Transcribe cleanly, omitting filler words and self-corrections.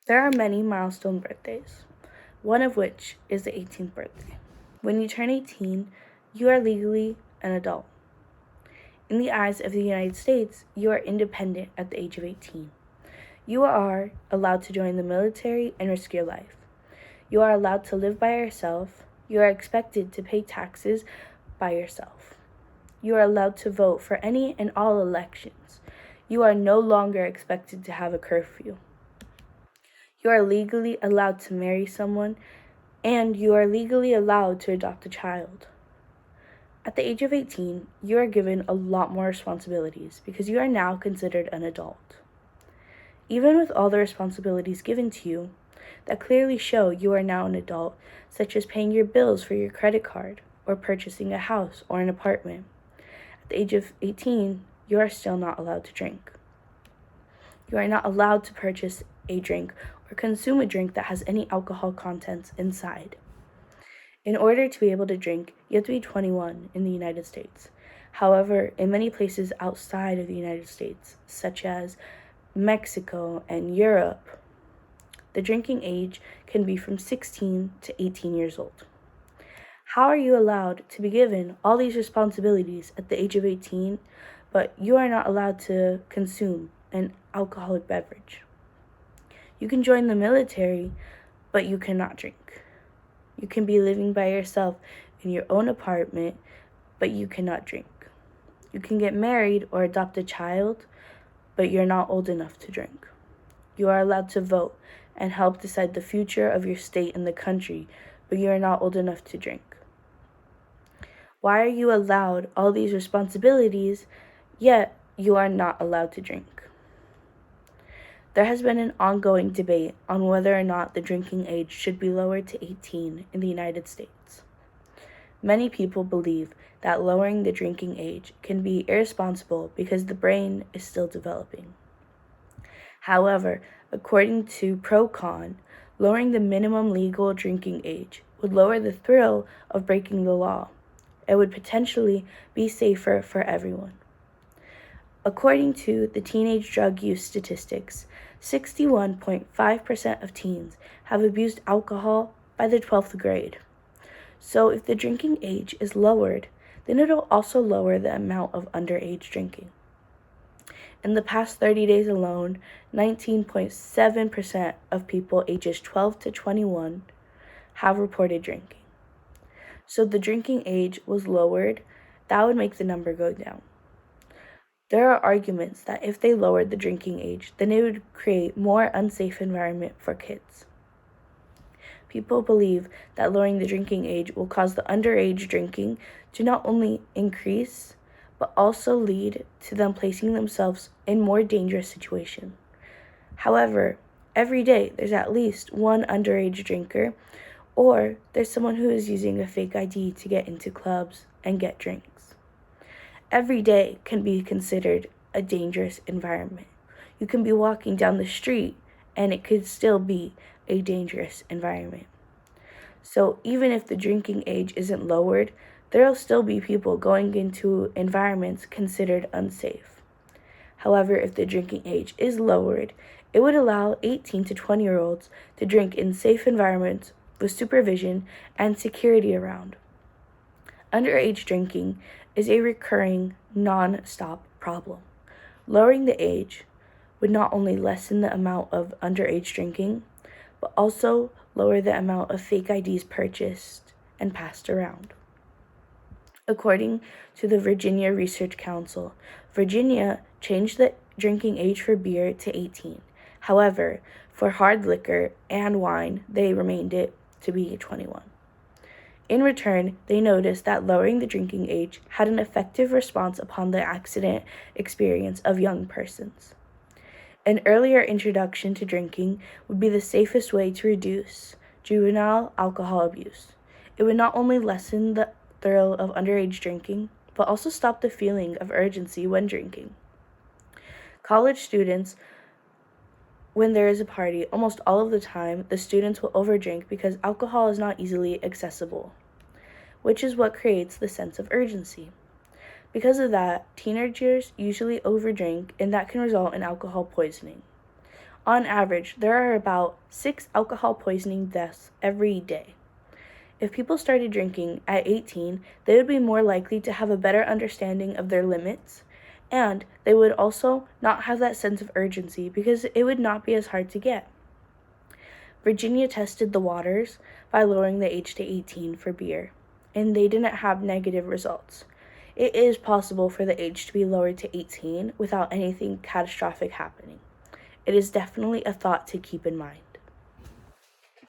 There are many milestone birthdays, one of which is the 18th birthday. When you turn 18, you are legally an adult. In the eyes of the United States, you are independent at the age of 18. You are allowed to join the military and risk your life. You are allowed to live by yourself. You are expected to pay taxes by yourself. You are allowed to vote for any and all elections. You are no longer expected to have a curfew. You are legally allowed to marry someone, and you are legally allowed to adopt a child. At the age of 18, you are given a lot more responsibilities because you are now considered an adult. Even with all the responsibilities given to you, that clearly show you are now an adult, such as paying your bills for your credit card or purchasing a house or an apartment. At the age of 18, you are still not allowed to drink. You are not allowed to purchase a drink or consume a drink that has any alcohol contents inside. In order to be able to drink, you have to be 21 in the United States. However, in many places outside of the United States, such as Mexico and Europe, the drinking age can be from 16 to 18 years old. How are you allowed to be given all these responsibilities at the age of 18, but you are not allowed to consume an alcoholic beverage? You can join the military, but you cannot drink. You can be living by yourself in your own apartment, but you cannot drink. You can get married or adopt a child, but you're not old enough to drink. You are allowed to vote and help decide the future of your state and the country, but you are not old enough to drink. Why are you allowed all these responsibilities, yet you are not allowed to drink? There has been an ongoing debate on whether or not the drinking age should be lowered to 18 in the United States. Many people believe that lowering the drinking age can be irresponsible because the brain is still developing. However, according to ProCon, lowering the minimum legal drinking age would lower the thrill of breaking the law. It would potentially be safer for everyone. According to the teenage drug use statistics, 61.5% of teens have abused alcohol by the 12th grade. So if the drinking age is lowered, then it'll also lower the amount of underage drinking. In the past 30 days alone, 19.7% of people ages 12 to 21 have reported drinking. So the drinking age was lowered, that would make the number go down. There are arguments that if they lowered the drinking age, then it would create more unsafe environment for kids. People believe that lowering the drinking age will cause the underage drinking to not only increase, but also lead to them placing themselves in more dangerous situations. However, every day there's at least one underage drinker, or there's someone who is using a fake ID to get into clubs and get drinks. Every day can be considered a dangerous environment. You can be walking down the street and it could still be a dangerous environment. So even if the drinking age isn't lowered, there'll still be people going into environments considered unsafe. However, if the drinking age is lowered, it would allow 18 to 20-year-olds to drink in safe environments with supervision and security around. Underage drinking is a recurring, non-stop problem. Lowering the age would not only lessen the amount of underage drinking, but also lower the amount of fake IDs purchased and passed around. According to the Virginia Research Council, Virginia changed the drinking age for beer to 18. However, for hard liquor and wine, they remained it to be 21. In return, they noticed that lowering the drinking age had an effective response upon the accident experience of young persons. An earlier introduction to drinking would be the safest way to reduce juvenile alcohol abuse. It would not only lessen the thrill of underage drinking, but also stop the feeling of urgency when drinking. College students, when there is a party, almost all of the time, the students will overdrink because alcohol is not easily accessible, which is what creates the sense of urgency. Because of that, teenagers usually overdrink, and that can result in alcohol poisoning. On average, there are about 6 alcohol poisoning deaths every day. If people started drinking at 18, they would be more likely to have a better understanding of their limits, and they would also not have that sense of urgency because it would not be as hard to get. Virginia tested the waters by lowering the age to 18 for beer, and they didn't have negative results. It is possible for the age to be lowered to 18 without anything catastrophic happening. It is definitely a thought to keep in mind.